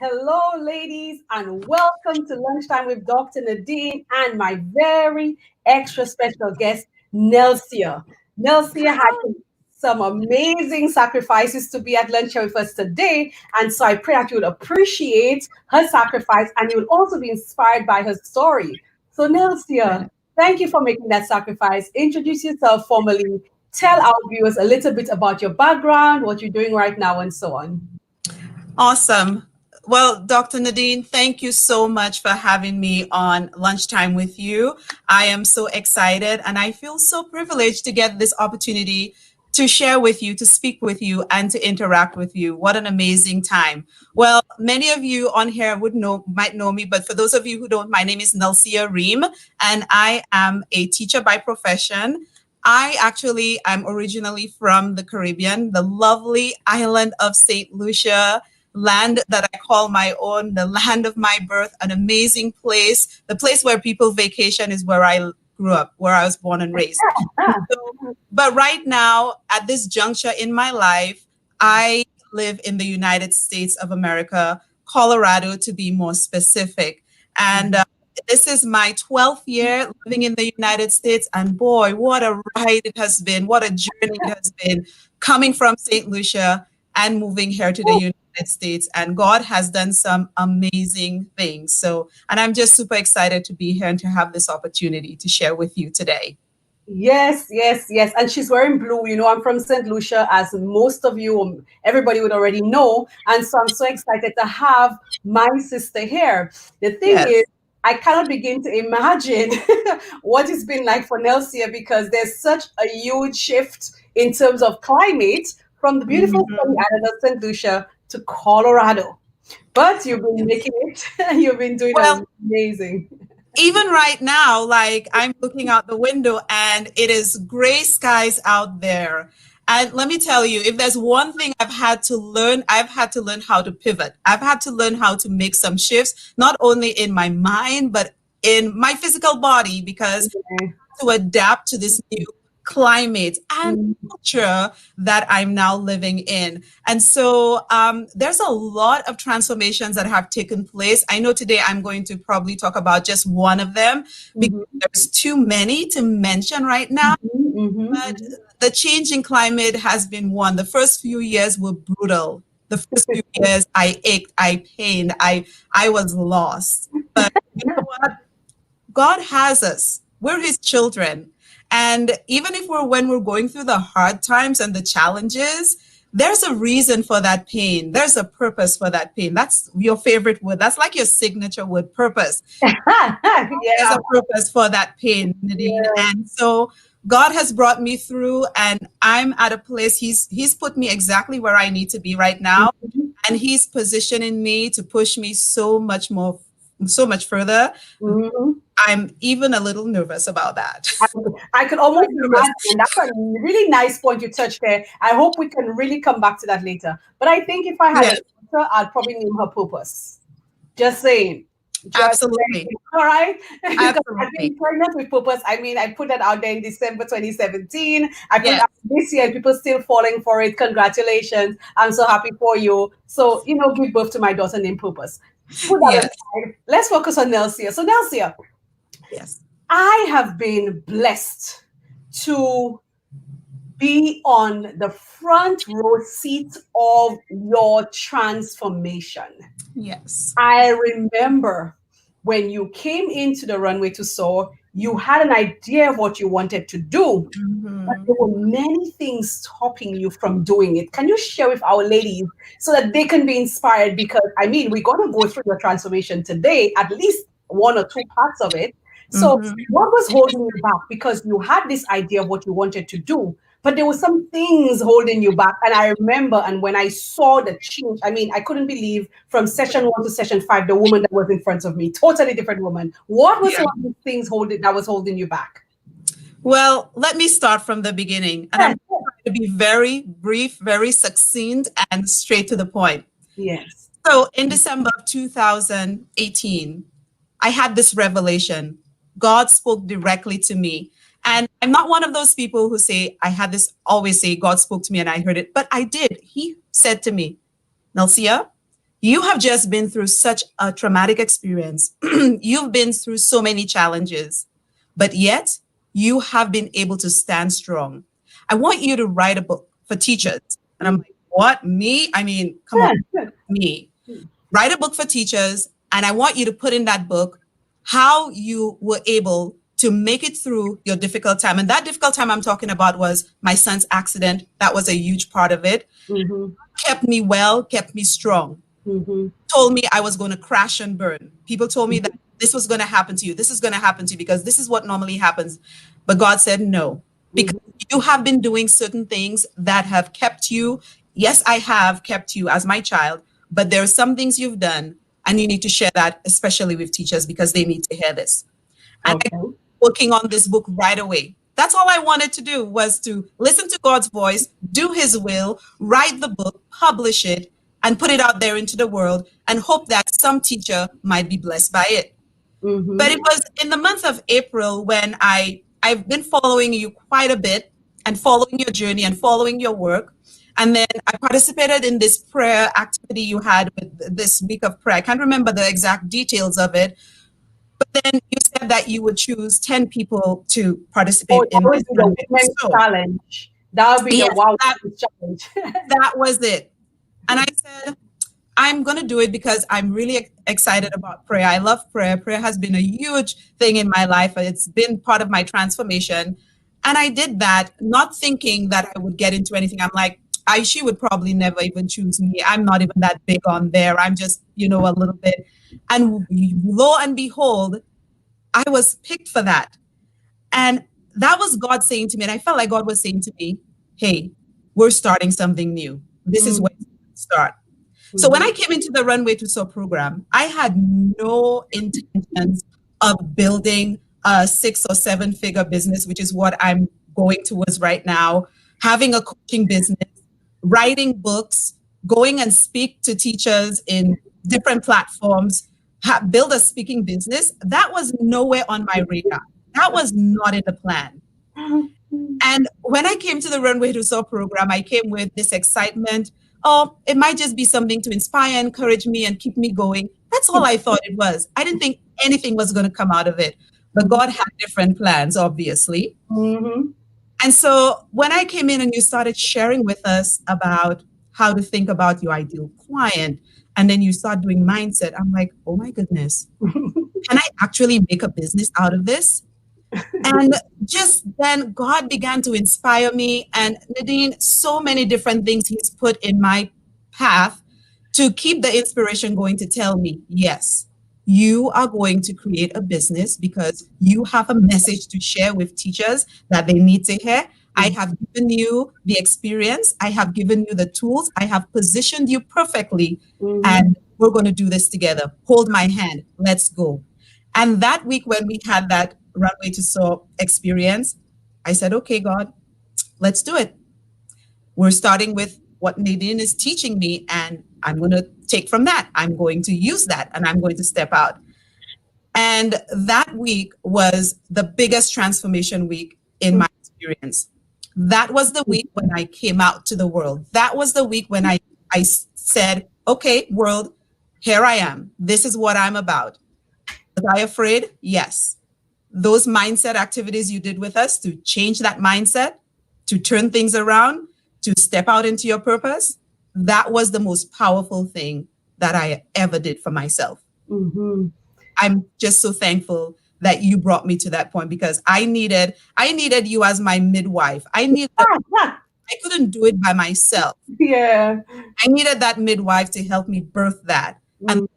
Hello, ladies, and welcome to Lunchtime with Dr. Nadine and my very extra special guest, Nelcia. Nelcia had some amazing sacrifices to be at lunch with us today, and so I pray that you would appreciate her sacrifice and you will also be inspired by her story. So, Nelcia, thank you for making that sacrifice. Introduce yourself formally. Tell our viewers a little bit about your background, what you're doing right now, and so on. Awesome. Well, Dr. Nadine, thank you so much for having me on Lunchtime with you. I am so excited and I feel so privileged to get this opportunity to share with you, to speak with you, and to interact with you. What an amazing time. Well, many of you on here might know me, but for those of you who don't, my name is Nelcia Roehm, and I am a teacher by profession. I'm originally from the Caribbean, the lovely island of St. Lucia, land that I call my own, the land of my birth, an amazing place. The place where people vacation is where I grew up, where I was born and raised. But right now, at this juncture in my life, I live in the United States of America, Colorado to be more specific. And this is my 12th year living in the United States. And boy, what a ride it has been. What a journey it has been coming from St. Lucia and moving here to the United States. And God has done some amazing things. And I'm just super excited to be here and to have this opportunity to share with you today. Yes, yes, yes. And she's wearing blue. You know, I'm from St. Lucia, as most of you, everybody would already know. And so I'm so excited to have my sister here. The thing is, I cannot begin to imagine what it's been like for Nelcia, because there's such a huge shift in terms of climate from the beautiful sunny island of St. Lucia to Colorado. But you've been making it. You've been doing amazing. Even right now, like I'm looking out the window and it is gray skies out there. And let me tell you, if there's one thing I've had to learn how to pivot. I've had to learn how to make some shifts, not only in my mind, but in my physical body, because I have to adapt to this new climate and culture that I'm now living in. And so there's a lot of transformations that have taken place. I know today I'm going to probably talk about just one of them because there's too many to mention right now. But the change in climate has been one. The first few years were brutal. The first few years I ached, I pained, I was lost. But you know what? God has us. We're his children. And even if when we're going through the hard times and the challenges, there's a reason for that pain. There's a purpose for that pain. That's your favorite word. That's like your signature word, purpose. There's a purpose for that pain, Nadine. And so God has brought me through, and I'm at a place, he's put me exactly where I need to be right now. And he's positioning me to push me so much further. I'm even a little nervous about that. I could almost imagine. That's a really nice point you touched there. I hope we can really come back to that later. But I think if I had a daughter, I'd probably name her Purpose. Just saying. Absolutely. Saying. All right. Absolutely. I've been pregnant with Purpose. I mean, I put that out there in December 2017. I put that out this year. People still falling for it. Congratulations. I'm so happy for you. So, give birth to my daughter named Purpose. Put that aside. Let's focus on Nelcia. So, Nelcia. Yes. I have been blessed to be on the front row seat of your transformation. Yes. I remember when you came into the runway to soar, you had an idea of what you wanted to do, but there were many things stopping you from doing it. Can you share with our ladies so that they can be inspired? Because, we're going to go through your transformation today, at least one or two parts of it. So what was holding you back? Because you had this idea of what you wanted to do, but there were some things holding you back. And I remember, and when I saw the change, I couldn't believe from session 1 to session 5, the woman that was in front of me, totally different woman. What was one of the things that was holding you back? Well, let me start from the beginning. And I'm going to be very brief, very succinct, and straight to the point. Yes. So in December of 2018, I had this revelation. God spoke directly to me. And I'm not one of those people who say, always say, God spoke to me and I heard it, but I did. He said to me, Nelcia, You have just been through such a traumatic experience. You've been through so many challenges, but yet you have been able to stand strong. I want you to write a book for teachers. And I'm like, what? Me? I mean, come on, me. Write a book for teachers. And I want you to put in that book how you were able to make it through your difficult time. And that difficult time I'm talking about was my son's accident. That was a huge part of it. Mm-hmm. Kept me well, kept me strong. Mm-hmm. Told me I was going to crash and burn. People told me that this was going to happen to you. This is going to happen to you because this is what normally happens. But God said no, because you have been doing certain things that have kept you. Yes, I have kept you as my child, but there are some things you've done and you need to share that, especially with teachers, because they need to hear this. And Okay. I'm working on this book right away. That's all I wanted to do, was to listen to God's voice, do his will, write the book, publish it, and put it out there into the world and hope that some teacher might be blessed by it. Mm-hmm. But it was in the month of April when I've been following you quite a bit and following your journey and following your work. And then I participated in this prayer activity you had with this week of prayer. I can't remember the exact details of it. But then you said that you would choose 10 people to participate That in would this be the runway. women's So, challenge. That would be yes, the wow that, challenge. that was it. And I said, I'm going to do it because I'm really excited about prayer. I love prayer. Prayer has been a huge thing in my life. It's been part of my transformation. And I did that, not thinking that I would get into anything. I'm like, she would probably never even choose me. I'm not even that big on there. I'm just, a little bit. And lo and behold, I was picked for that. And that was God saying to me, and I felt like God was saying to me, hey, we're starting something new. This is where it's start. So when I came into the Runway to Soar program, I had no intentions of building a 6 or 7 figure business, which is what I'm going towards right now, having a coaching business, writing books, going and speak to teachers in different platforms, build a speaking business. That was nowhere on my radar. That was not in the plan. And when I came to the Runway to Soar program, I came with this excitement. Oh, it might just be something to inspire, encourage me, and keep me going. That's all I thought it was. I didn't think anything was going to come out of it. But God had different plans, obviously. Mm-hmm. And so when I came in and you started sharing with us about how to think about your ideal client, and then you start doing mindset, I'm like, oh my goodness, can I actually make a business out of this? And just then God began to inspire me. And Nadine, so many different things he's put in my path to keep the inspiration going, to tell me, yes, you are going to create a business because you have a message to share with teachers that they need to hear. I have given you the experience. I have given you the tools. I have positioned you perfectly. And we're going to do this together. Hold my hand. Let's go. And that week when we had that Runway to Soar experience, I said, okay, God, let's do it. We're starting with what Nadine is teaching me, and I'm going to take from that. I'm going to use that, and I'm going to step out. And that week was the biggest transformation week in my experience. That was the week when I came out to the world. That was the week when I said, okay, world, here I am. This is what I'm about. Was I afraid? Yes. Those mindset activities you did with us to change that mindset, to turn things around, to step out into your purpose, that was the most powerful thing that I ever did for myself. I'm just so thankful that you brought me to that point, because I needed you as my midwife. I couldn't do it by myself. Yeah. I needed that midwife to help me birth that. And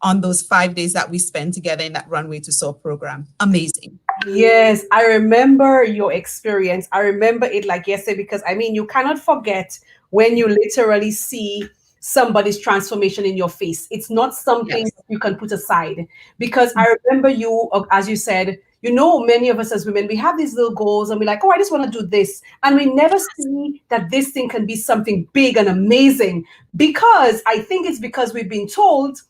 on those 5 days that we spent together in that Runway to Soar program. Amazing. Yes, I remember your experience. I remember it like yesterday, because I mean, you cannot forget when you literally see somebody's transformation in your face. It's not something Yes. you can put aside, because I remember you, as you said, many of us as women, we have these little goals and we're like, oh, I just want to do this. And we never see that this thing can be something big and amazing, because I think it's because we've been told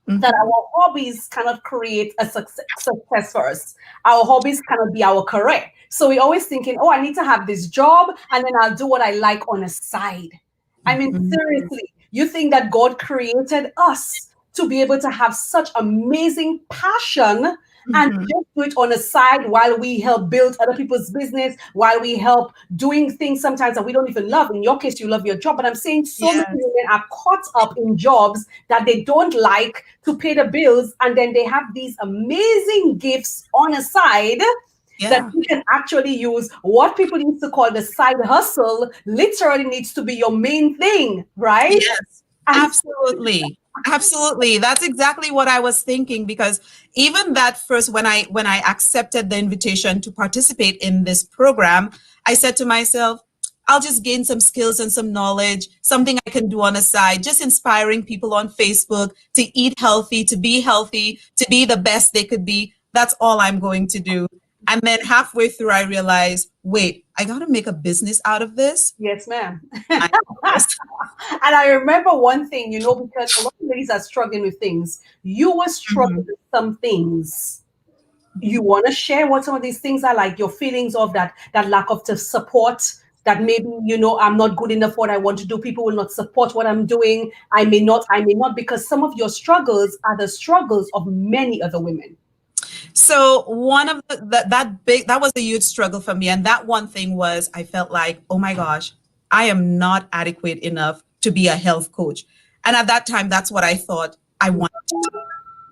that our hobbies cannot create a success for us. Our hobbies cannot be our career. So we're always thinking, oh, I need to have this job and then I'll do what I like on a side. I mean, seriously, You think that God created us to be able to have such amazing passion and just do it on the side while we help build other people's business, while we help doing things sometimes that we don't even love. In your case, you love your job, but I'm saying so many women are caught up in jobs that they don't like to pay the bills, and then they have these amazing gifts on a side that you can actually use. What people used to call the side hustle literally needs to be your main thing, right? Yes, absolutely. Absolutely. That's exactly what I was thinking, because even that first, when I accepted the invitation to participate in this program, I said to myself, I'll just gain some skills and some knowledge, something I can do on the side, just inspiring people on Facebook to eat healthy, to be the best they could be. That's all I'm going to do. And then halfway through, I realized, wait, I got to make a business out of this. Yes, ma'am. And I remember one thing, because a lot of ladies are struggling with things. You were struggling with some things. You want to share what some of these things are, like your feelings of that lack of support, that maybe, I'm not good enough for what I want to do. People will not support what I'm doing. I may not, because some of your struggles are the struggles of many other women. So one of that was a huge struggle for me. And that one thing was, I felt like, oh my gosh, I am not adequate enough to be a health coach. And at that time, that's what I thought I wanted to do,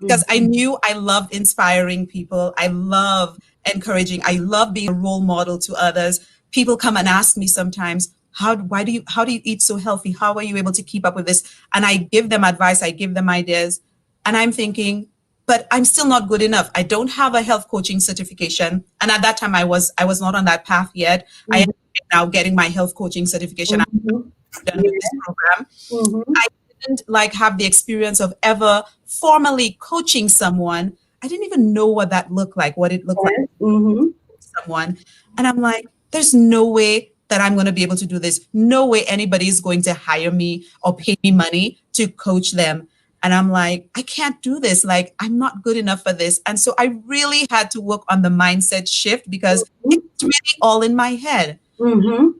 because I knew I loved inspiring people. I love encouraging. I love being a role model to others. People come and ask me sometimes, how do you eat so healthy? How are you able to keep up with this? And I give them advice. I give them ideas. And I'm thinking, but I'm still not good enough. I don't have a health coaching certification. And at that time, I was not on that path yet. I am now getting my health coaching certification. I'm done with this program. I didn't have the experience of ever formally coaching someone. I didn't even know what that looked like, what it looked like someone. And I'm like, there's no way that I'm going to be able to do this. No way anybody is going to hire me or pay me money to coach them. And I'm like, I can't do this. Like, I'm not good enough for this. And so I really had to work on the mindset shift, because it's really all in my head. The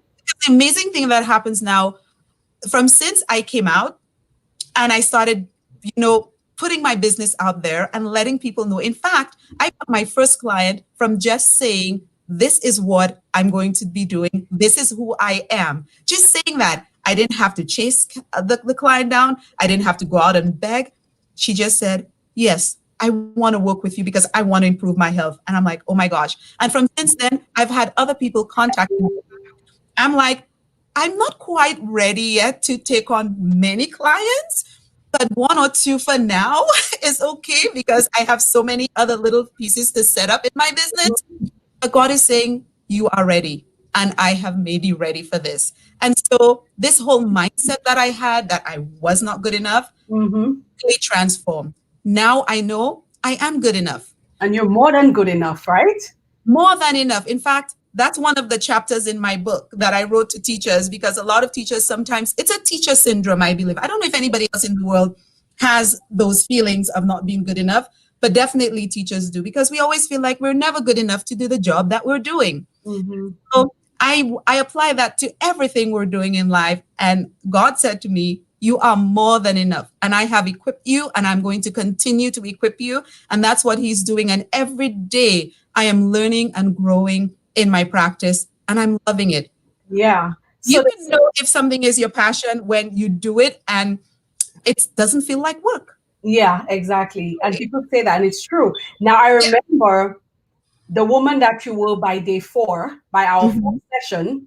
amazing thing that happens now, since I came out and I started, putting my business out there and letting people know. In fact, I got my first client from just saying, this is what I'm going to be doing. This is who I am. Just saying that. I didn't have to chase the client down. I didn't have to go out and beg. She just said, yes, I want to work with you because I want to improve my health. And I'm like, oh my gosh. And since then, I've had other people contact me. I'm like, I'm not quite ready yet to take on many clients, but one or two for now is okay, because I have so many other little pieces to set up in my business. But God is saying, you are ready. And I have made you ready for this. And so this whole mindset that I had, that I was not good enough, really transformed. Now I know I am good enough. And you're more than good enough, right? More than enough. In fact, that's one of the chapters in my book that I wrote to teachers, because a lot of teachers, sometimes it's a teacher syndrome, I believe. I don't know if anybody else in the world has those feelings of not being good enough, but definitely teachers do, because we always feel like we're never good enough to do the job that we're doing. So I apply that to everything we're doing in life. And God said to me, you are more than enough. And I have equipped you, and I'm going to continue to equip you. And that's what he's doing. And every day I am learning and growing in my practice, and I'm loving it. Yeah. So you can know if something is your passion when you do it and it doesn't feel like work. Yeah, exactly. And people say that, and it's true. Now, I remember the woman that you were by day 4, by our 4th session,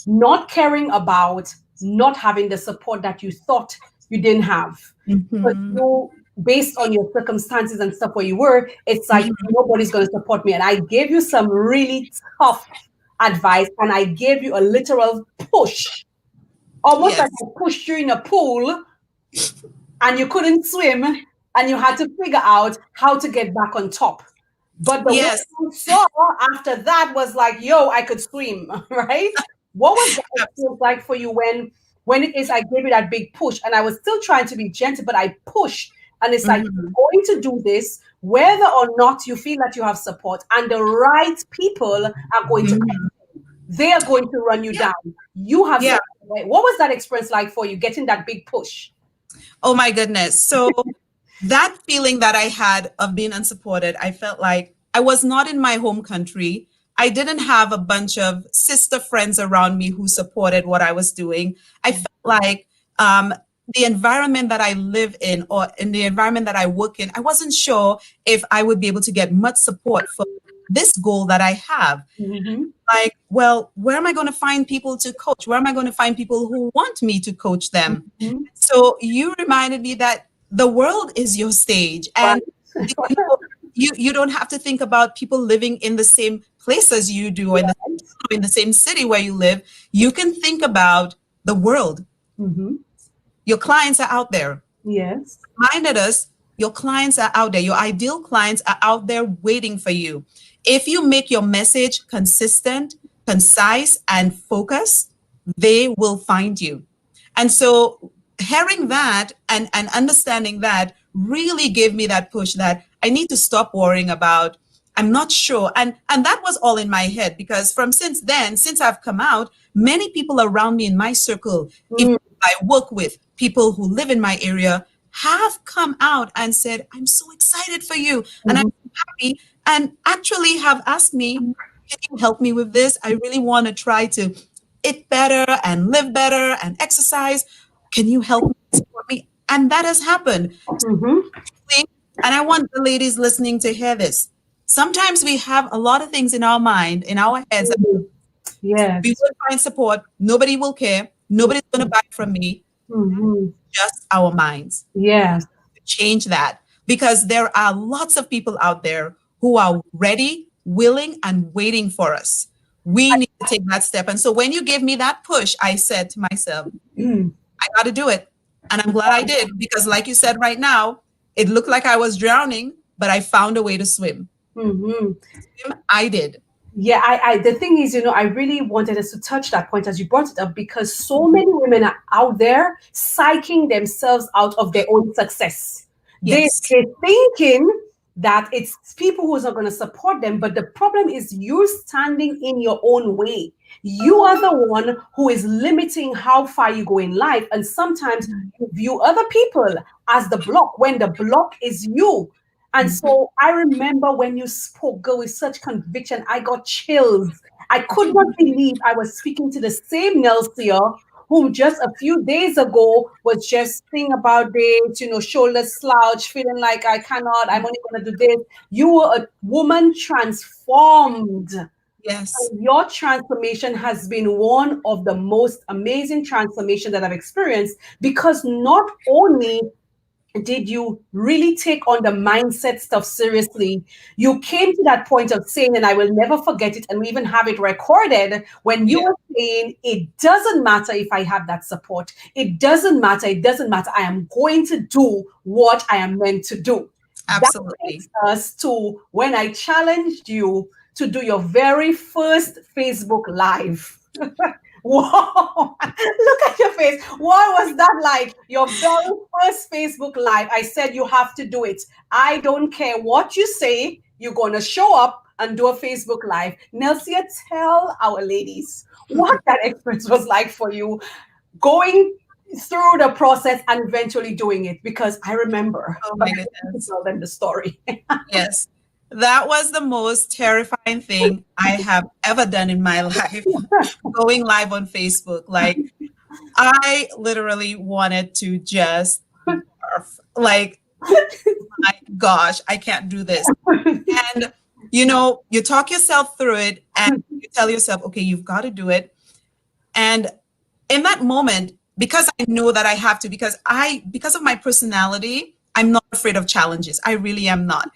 not caring about not having the support that you thought you didn't have. But you, based on your circumstances and stuff where you were, it's like, nobody's going to support me. And I gave you some really tough advice, and I gave you a literal push, almost like I pushed you in a pool and you couldn't swim, and you had to figure out how to get back on top. But the one you saw after that was like, yo, I could swim, right? What was that experience like for you when it is I gave you that big push, and I was still trying to be gentle, but I pushed, and it's like, you're going to do this whether or not you feel that you have support, and the right people are going to come. They are going to run you down. You have support. Right? What was that experience like for you, getting that big push? Oh my goodness. So that feeling that I had of being unsupported, I felt like I was not in my home country. I didn't have a bunch of sister friends around me who supported what I was doing. I felt like um, the environment that I live in, or in the environment that I work in, I wasn't sure if I would be able to get much support for this goal that I have. Mm-hmm. Like, well, where am I going to find people to coach? Where am I going to find people who want me to coach them? Mm-hmm. So you reminded me that the world is your stage, Right. and you know, you don't have to think about people living in the same place as you do, or in the same city where you live. You can think about the world. Mm-hmm. Your clients are out there. Yes. Reminded us, your clients are out there. Your ideal clients are out there waiting for you. If you make your message consistent, concise, and focused, they will find you. And so hearing that and understanding that really gave me that push that I need to stop worrying about, I'm not sure. And that was all in my head, because from since then, since I've come out, many people around me in my circle, if Mm. I work with, people who live in my area, have come out and said, I'm so excited for you. And I'm Mhm. happy, and actually have asked me, can you help me with this? I really want to try to eat better and live better and exercise. Can you help me, support me? And that has happened. Mhm. And I want the ladies listening to hear this. Sometimes we have a lot of things in our mind, in our heads. Mhm. We Yes. will find support. Nobody will care. Nobody's going to buy from me. Mhm. Just our minds. Yes. Change that, because there are lots of people out there who are ready, willing, and waiting for us. We need to take that step. And so when you gave me that push, I said to myself, Mm. I got to do it. And I'm glad I did, because like you said right now, it looked like I was drowning, but I found a way to swim. Mhm. I did. Yeah, the thing is, I really wanted us to touch that point as you brought it up, because so many women are out there psyching themselves out of their own success. Yes. They're thinking that it's people who's not going to support them, but the problem is you standing in your own way. You are the one who is limiting how far you go in life, and sometimes you view other people as the block when the block is you. And so I remember when you spoke, girl, with such conviction, I got chills. I could not believe I was speaking to the same Nelcia whom just a few days ago was just thinking about this, shoulders slouch, feeling like I'm only going to do this. You were a woman transformed. Yes. Your transformation has been one of the most amazing transformations that I've experienced, because not only did you really take on the mindset stuff seriously? You came to that point of saying, and I will never forget it, and we even have it recorded, when you Yeah. were saying, it doesn't matter if I have that support. It doesn't matter. It doesn't matter. I am going to do what I am meant to do. That Absolutely. takes us to when I challenged you to do your very first Facebook Live. Whoa, look at your face. What was that like? Your very first Facebook Live. I said you have to do it. I don't care what you say, you're going to show up and do a Facebook Live. Nelcia, tell our ladies what that experience was like for you, going through the process and eventually doing it, because I remember. Oh But my I need to goodness. tell them the story. Yes. That was the most terrifying thing I have ever done in my life, going live on Facebook. Like, I literally wanted to just barf. Like, my gosh, I can't do this. And, you talk yourself through it and you tell yourself, okay, you've got to do it. And in that moment, because I know that I have to, because of my personality, I'm not afraid of challenges. I really am not.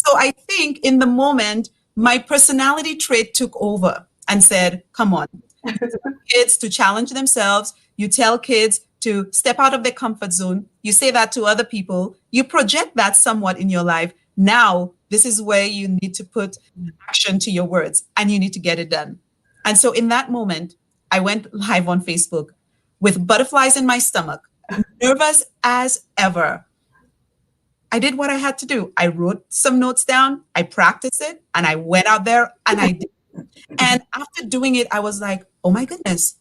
So I think in the moment, my personality trait took over and said, come on, kids to challenge themselves. You tell kids to step out of their comfort zone. You say that to other people. You project that somewhat in your life. Now, this is where you need to put action to your words, and you need to get it done. And so in that moment, I went live on Facebook with butterflies in my stomach, nervous as ever. I did what I had to do. I wrote some notes down, I practiced it, and I went out there and I did. And after doing it, I was like, oh my goodness.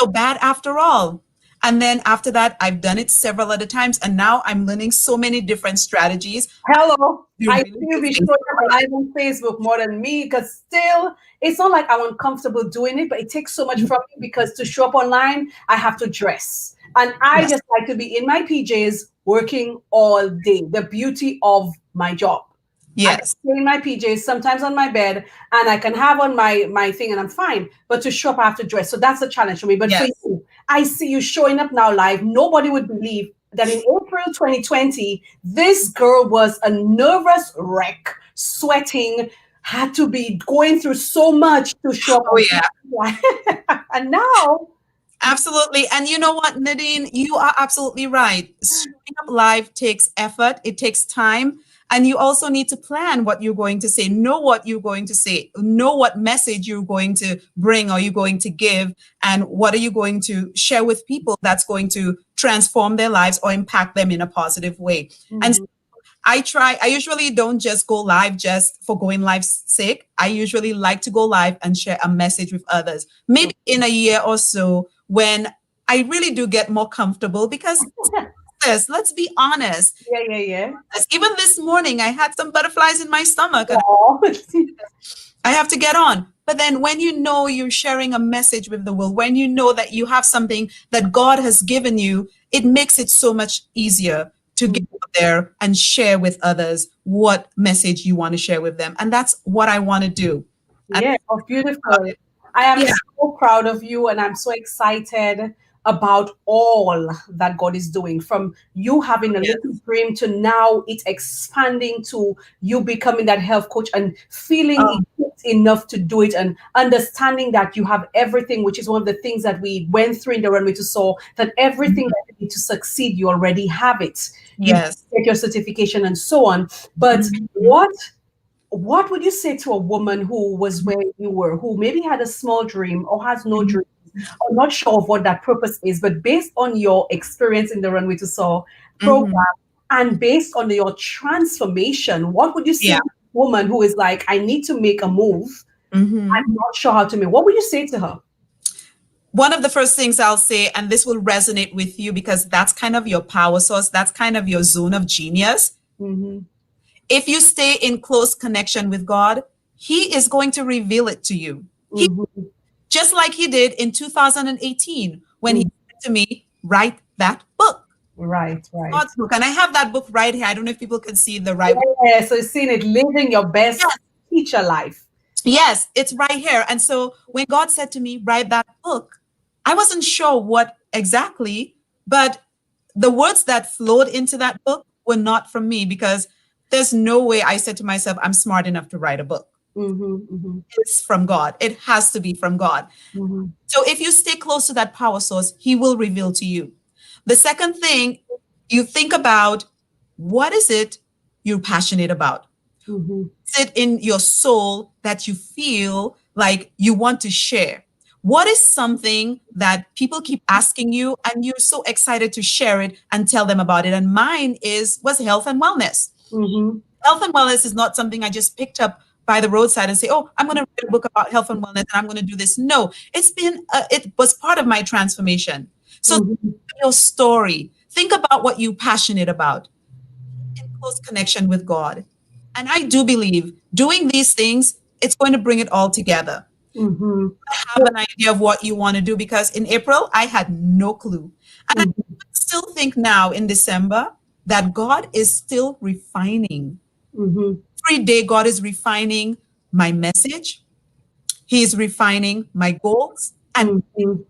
so bad after all. And then after that, I've done it several other times. And now I'm learning so many different strategies. Hello. You I really see you do be things. showing up live on Facebook more than me because still, it's not like I'm uncomfortable doing it, but it takes so much from me because to show up online, I have to dress. And I Yes. just like to be in my PJs working all day. The beauty of my job. I can Yes. stay in my PJs, sometimes on my bed, and I can have on my thing, and I'm fine. But to show up, I have to dress. So that's a challenge for me. But for Yes. you, I see you showing up now live. Nobody would believe that in April 2020, this girl was a nervous wreck, sweating, had to be going through so much to show up Oh, on yeah. Facebook. And now, Absolutely. And you know what, Nadine, you are absolutely right. Showing up live takes effort, it takes time. And you also need to plan what you're going to say, know what you're going to say, know what message you're going to bring or you're going to give, and what are you going to share with people that's going to transform their lives or impact them in a positive way. And mhm, I usually don't just go live just for going live's sake. I usually like to go live and share a message with others. Maybe in a year or so when I really do get more comfortable because let's be honest. yeah, yeah, yeah. Even this morning, I had some butterflies in my stomach and Oh, I have to get on. But then when you know you're sharing a message with the world, when you know that you have something that God has given you, it makes it so much easier to get out there and share with others what message you want to share with them. And that's what I want to do. And yeah, oh, beautiful. I am yeah, so proud of you, and I'm so excited about all that God is doing. From you having a yeah, little dream to now it expanding to you becoming that health coach and feeling oh, equipped enough to do it, and understanding that you have everything, which is one of the things that we went through in the runway to Soar, that everything that you need to succeed, you already have it. You yes. get your certification and so on. But Mhm. what would you say to a woman who was where you were, who maybe had a small dream or has no dream, or not sure of what that purpose is, but based on your experience in the Runway to Soar program Mhm. and based on your transformation, what would you say Yeah. to a woman who is like, I need to make a move, Mhm. I'm not sure how to make? What would you say to her? One of the first things I'll say, and this will resonate with you because that's kind of your power source, that's kind of your zone of genius. Mm-hmm. If you stay in close connection with God, He is going to reveal it to you. He, Mm-hmm. just like He did in 2018 when He Mm-hmm. said to me, write that book. Right, right. God's book. And I have that book right here. I don't know if people can see the right book. Yeah, so seeing it, living your best Yes, teacher life. yes, it's right here. And so when God said to me, write that book, I wasn't sure what exactly, but the words that flowed into that book were not from me because there's no way I said to myself, I'm smart enough to write a book. Mm-hmm, mm-hmm, It's from God. It has to be from God. mm-hmm, So if you stay close to that power source, He will reveal to you. The second thing, you think about what is it you're passionate about? mm-hmm, Is it in your soul that you feel like you want to share? What is something that people keep asking you and you're so excited to share it and tell them about it? And mine was health and wellness. mm-hmm, Health and wellness is not something I just picked up by the roadside and say, "Oh, I'm going to write a book about health and wellness and I'm going to do this." No, it was part of my transformation. So mm-hmm. your story, think about what you're passionate about in close connection with God. And I do believe doing these things, it's going to bring it all together. Mm-hmm. Have an idea of what you want to do because in April, I had no clue. And I Mhm, still think now in December that God is still refining. mhm, Every day, God is refining my message, He is refining my goals. And mhm,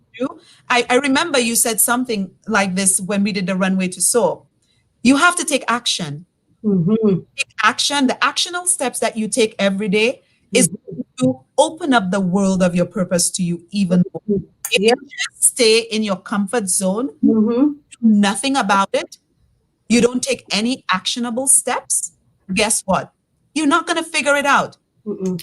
I remember you said something like this when we did the Runway to Soar. You have to take action. mhm, Take action, the actionable steps that you take every day is mhm, to open up the world of your purpose to you even more. mhm. If Yeah. you just stay in your comfort zone, Mhm, do nothing about it, you don't take any actionable steps, guess what? You're not going to figure it out mhm,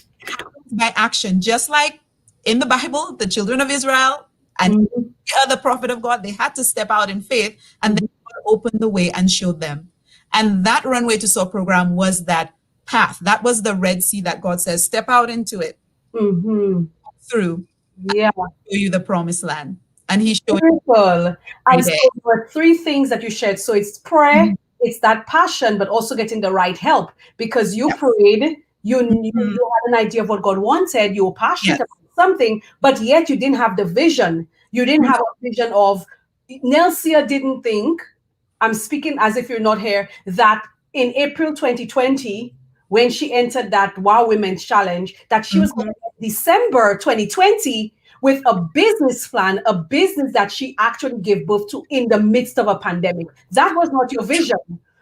by action. Just like in the Bible, the children of Israel and mhm, the other prophet of God, they had to step out in faith and then mhm, God opened the way and showed them. And that Runway to Soar program was that path. That was the Red Sea that God says, step out into it, mhm. through, Yeah. show you the promised land. And He's showing Beautiful. every And so day. there were three things that you shared. So it's prayer, Mhm. it's that passion, but also getting the right help because you Yes. prayed, Mhm. you had an idea of what God wanted, you were passionate Yes. about something, but yet you didn't have the vision. You didn't have No. a vision of Nelcia didn't think, I'm speaking as if you're not here, that in April 2020, when she entered that Wow Women's Challenge, that she was going Mhm. to end December 2020 with a business plan, a business that she actually gave birth to in the midst of a pandemic. That was not your vision.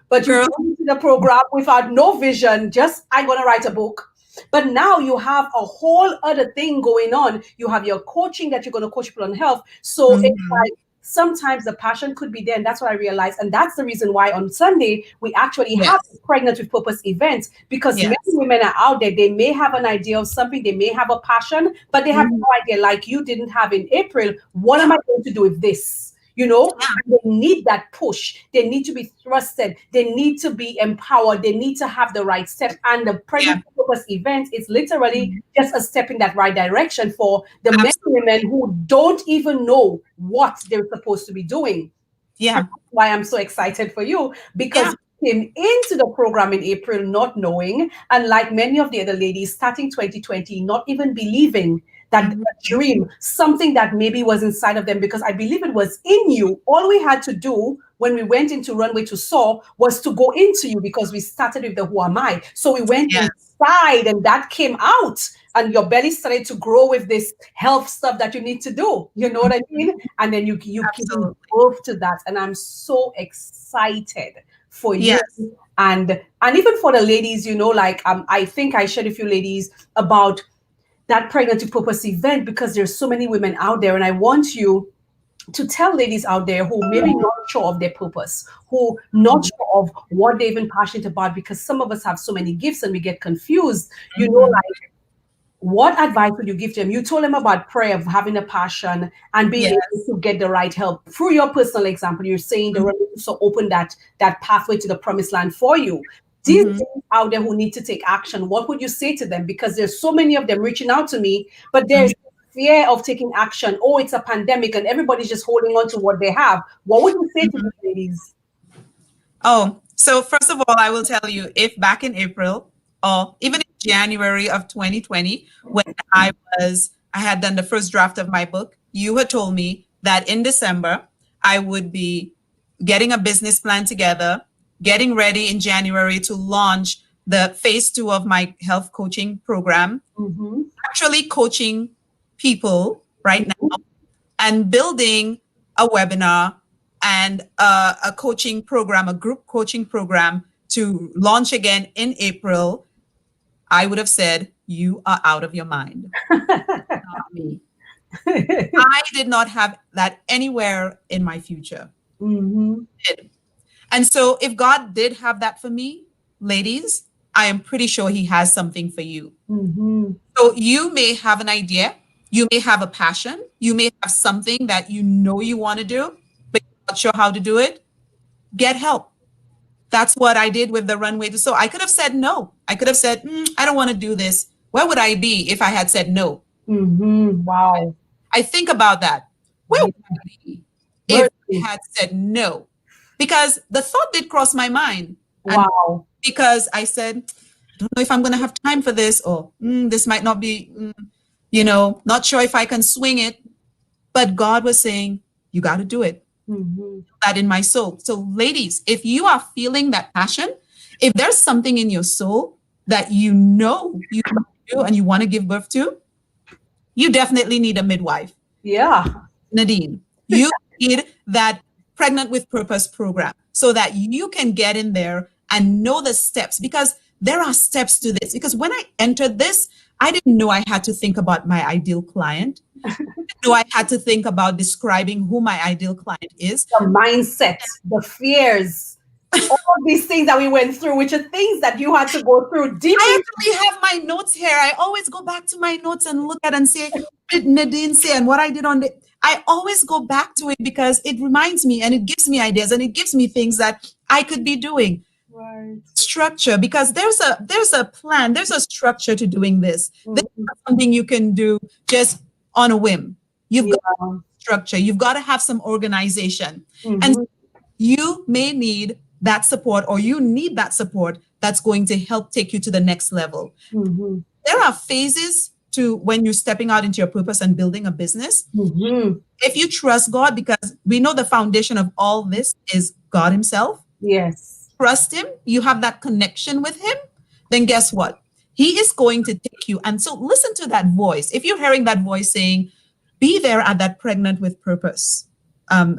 But you Girl. came into the program without no vision, just I'm going to write a book. But now you have a whole other thing going on. You have your coaching that you're going to coach people on health. So it's Mhm. like sometimes the passion could be there. And that's what I realized. And that's the reason why on Sunday, we actually have Yes. Pregnant with Purpose events because many Yes. women are out there. They may have an idea of something, they may have a passion, but they have Mhm. no idea, like you didn't have in April. What am Yeah. I going to do with this? You know, Yeah. and they need that push. They need to be thrusted. They need to be empowered. They need to have the right steps. And the Yeah. Pregnant with Purpose event is literally Mhm. just a step in that right direction for the men and women Absolutely. who don't even know what they're supposed to be doing. And Yeah. that's why I'm so excited for you because Yeah. you came into the program in April not knowing, and like many of the other ladies, starting 2020, not even believing that Mhm. a dream, something that maybe was inside of them, because I believe it was in you. All we had to do when we went into Runway to Soar was to go into you because we started with the Who Am I. So we went Yes. inside and that came out, and your belly started to grow with this health stuff that you need to do. You know what I Mhm. mean? And then you give Absolutely. birth to that, and I'm so excited for you Yes. and even for the ladies, like I think I shared with you ladies about that pregnancy purpose event because there's so many women out there, and I want you to tell ladies out there who maybe not sure of their purpose, who not Mhm. sure of what they're even passionate about, because some of us have so many gifts and we get confused, Mhm. like what advice would you give them? You told them about prayer, of having a passion and being able Yes. to get the right help. Through your personal example, you're saying the Mhm. religion so open that pathway to the promised land for you. These Mhm. ladies out there who need to take action, what would you say to them? Because there's so many of them reaching out to me, but Mhm. there's fear of taking action. Oh, it's a pandemic and everybody's just holding on to what they have. What would you say to Mhm. these ladies? Oh, so first of all, I will tell you if back in April or even in January of 2020, when I had done the first draft of my book, you had told me that in December I would be getting a business plan together, getting ready in January to launch the phase 2 of my health coaching program, Mm-hmm. actually coaching people right now and building a webinar and a coaching program, a group coaching program to launch again in April, I would have said, you are out of your mind. Not me. I did not have that anywhere in my future. Mm-hmm. And so if God did have that for me, ladies, I am pretty sure he has something for you. Mm-hmm. So you may have an idea, you may have a passion, you may have something that you know you want to do, but you're not sure how to do it. Get help. That's what I did with the runway to. So I could have said no. I could have said, I don't want to do this. Where would I be if I had said no? Mm-hmm. Wow. I think about that. Where Yeah. would I be if I Mercy. had said no? Because the thought did cross my mind. And Wow. because I said, I don't know if I'm going to have time for this, or this might not be, not sure if I can swing it. But God was saying, you got to do it. Mm-hmm. That in my soul. So, ladies, if you are feeling that passion, if there's something in your soul that you know you want to do and you want to give birth to, you definitely need a midwife. Yeah. Nadine, you need that Pregnant with Purpose program so that you can get in there and know the steps, because there are steps to this. Because when I entered this, I didn't know I had to think about my ideal client. I I had to think about describing who my ideal client is. The mindset, the fears, all of these things that we went through, which are things that you had to go through I deeply. actually have my notes here. I always go back to my notes and look at and say, what did Nadine say and what I did on the. I always go back to it because it reminds me and it gives me ideas and it gives me things that I could be doing. Right. Structure, because there's a plan, there's a structure to doing this. This is Mhm. not something you can do just on a whim. You've got Yeah. structure. You've got to have some organization. And Mm-hmm. you may need that support, or you need that support that's going to help take you to the next level. Mm-hmm. There are phases to when you're stepping out into your purpose and building a business. Mm-hmm. If you trust God, because we know the foundation of all this is God Himself, Yes. trust Him, you have that connection with Him, then guess what? He is going to take you. And so listen to that voice. If you're hearing that voice saying, be there at that Pregnant with Purpose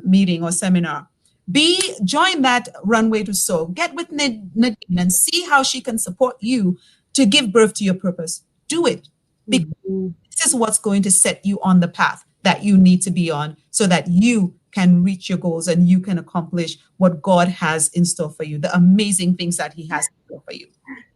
meeting or seminar, join that Runway to Sow, get with Nadine and see how she can support you to give birth to your purpose. Do it. Because Mm-hmm. this is what's going to set you on the path that you need to be on so that you can reach your goals and you can accomplish what God has in store for you, the amazing things that He has in store for you.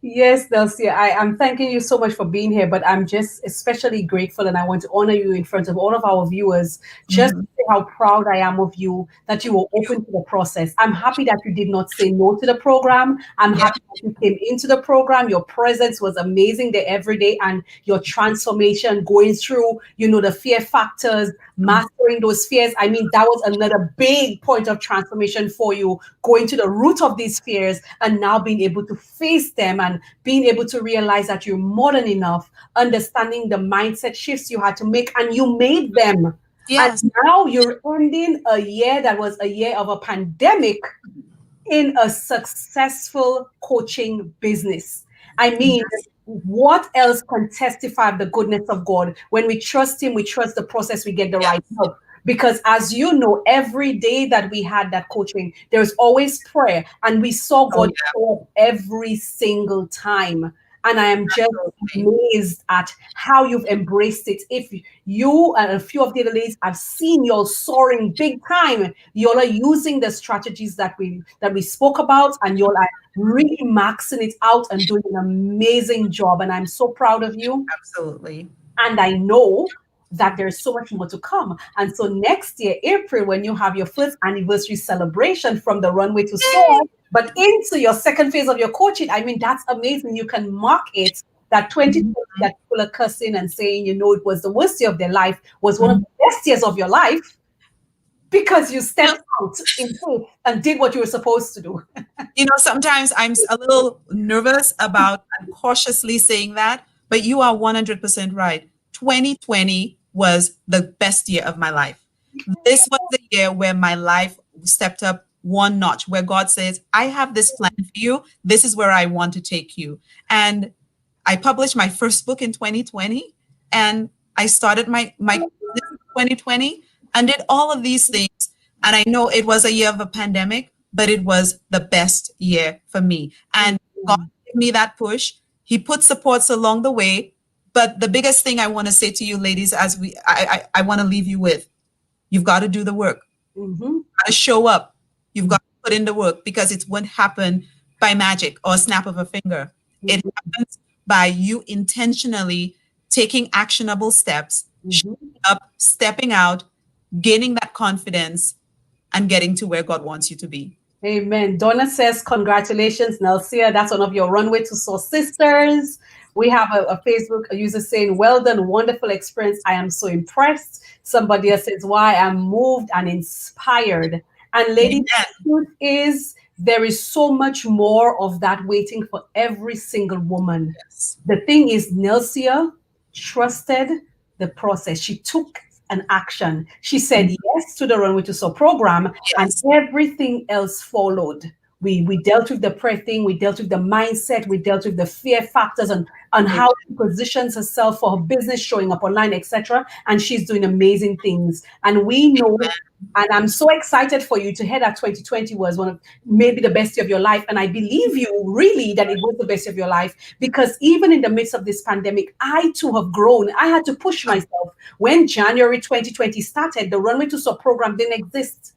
Yes, Nelcia, I am thanking you so much for being here, but I'm just especially grateful and I want to honor you in front of all of our viewers, just to Mhm. say how proud I am of you that you were open to the process. I'm happy that you did not say no to the program. I'm Yeah. happy that you came into the program. Your presence was amazing there every day, and your transformation going through, the fear factors, mastering those fears. I mean, that was another big point of transformation for you, going to the root of these fears and now being able to face them and being able to realize that you're more than enough, understanding the mindset shifts you had to make, and you made them. And Yes. now you're ending a year that was a year of a pandemic in a successful coaching business. I mean, Yes. what else can testify of the goodness of God? When we trust Him, we trust the process, we get the right Yes. help. Because as you know, every day that we had that coaching, there's always prayer, and we saw Oh, God yeah. show up every single time. And I am just Absolutely. amazed at how you've embraced it. If you and a few of the other ladies, I've seen you all soaring big time. You all are using the strategies that we spoke about, and you're like really maxing it out and doing an amazing job. And I'm so proud of you. Absolutely. And I know that there's so much more to come. And so next year, April, when you have your first anniversary celebration from the Runway to Soar, but into your second phase of your coaching, I mean, that's amazing. You can mark it that 2020 Mhm. that people are cussing and saying, it was the worst year of their life, was one of Mhm. the best years of your life because you You know, stepped out in faith and did what you were supposed to do. sometimes I'm a little nervous about and cautiously saying that, but you are 100% right. 2020 was the best year of my life. This was the year where my life stepped up one notch, where God says, I have this plan for you. This is where I want to take you. And I published my first book in 2020, and I started my business in 2020 and did all of these things. And I know it was a year of a pandemic, but it was the best year for me. And God gave me that push. He put supports along the way. But the biggest thing I want to say to you, ladies, I want to leave you with, you've got to do the work. Mhm. Got to show up. You've got to put in the work, because it won't happen by magic or a snap of a finger. It Mhm. happens by you intentionally taking actionable steps, showing Mhm. up, stepping out, gaining that confidence, and getting to where God wants you to be. Amen. Donna says, congratulations, Nelcia. That's one of your Runway to Source sisters. We have a Facebook user saying, well done, wonderful experience. I am so impressed. Somebody else says, why I'm moved and inspired. And ladies, Amen. the truth is, there is so much more of that waiting for every single woman. Yes. The thing is, Nelcia trusted the process. She took an action. She said yes to the Runway to Soar program, and Yes. everything else followed. We dealt with the prayer thing, we dealt with the mindset, we dealt with the fear factors and on Amen. how she positions herself for her business, showing up online, etc. And she's doing amazing things. And we know, and I'm so excited for you to hear that 2020 was one of maybe the best year of your life. And I believe you really that it was the best year of your life, because even in the midst of this pandemic, I too have grown. I had to push myself. When January 2020 started, the Runway to Soar program didn't exist.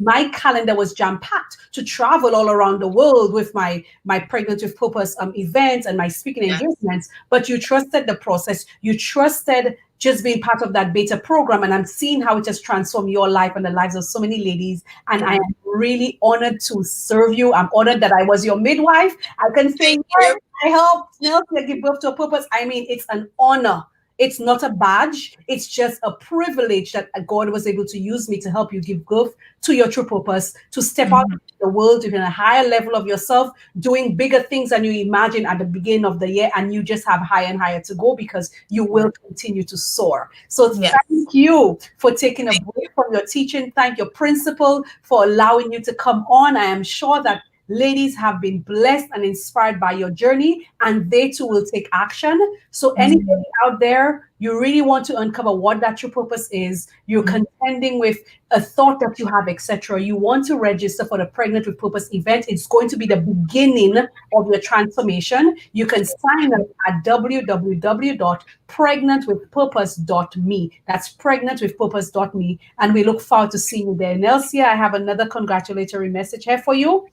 My calendar was jam-packed to travel all around the world with my Pregnant with Purpose events and my speaking Yes. engagements. But you trusted the process. You trusted just being part of that beta program. And I'm seeing how it has transformed your life and the lives of so many ladies. And I am really honored to serve you. I'm honored that I was your midwife. I can say, Thank yes, you. I helped Nelcia give birth to a purpose. I mean, it's an honor. It's not a badge. It's just a privilege that God was able to use me to help you give birth to your true purpose, to step out into the world within a higher level of yourself, doing bigger things than you imagine at the beginning of the year. And you just have higher and higher to go because you will continue to soar. So Yes. thank you for taking a break from your teaching. Thank your principal for allowing you to come on. I am sure that ladies have been blessed and inspired by your journey, and they too will take action. So anybody out there, you really want to uncover what that true purpose is, you're contending with a thought that you have, etc. You want to register for the Pregnant with Purpose event. It's going to be the beginning of your transformation. You can sign up at www.pregnantwithpurpose.me. That's pregnantwithpurpose.me. And we look forward to seeing you there. Nelcia, I have another congratulatory message here for you.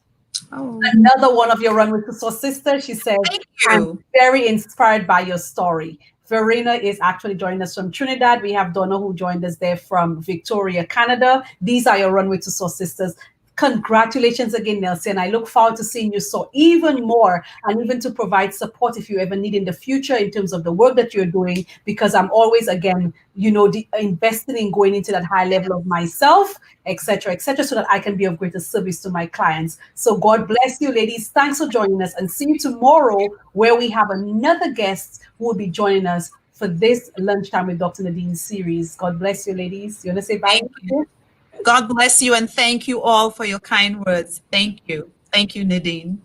Oh. Another one of your Run with the Source sisters. She says, I'm very inspired by your story. Verena is actually joining us from Trinidad. We have Donna who joined us there from Victoria, Canada. These are your Runway to Source sisters. Congratulations again, Nelcia, and I look forward to seeing you soar even more, and even to provide support if you ever need in the future in terms of the work that you're doing, because I'm always, again, investing in going into that high level of myself, etc., so that I can be of greater service to my clients. So God bless you, ladies. Thanks for joining us, and see you tomorrow, where we have another guest who will be joining us for this Lunchtime with Dr. Nadine series. God bless you, ladies. You want to say bye? God bless you, and thank you all for your kind words. Thank you. Thank you, Nadine.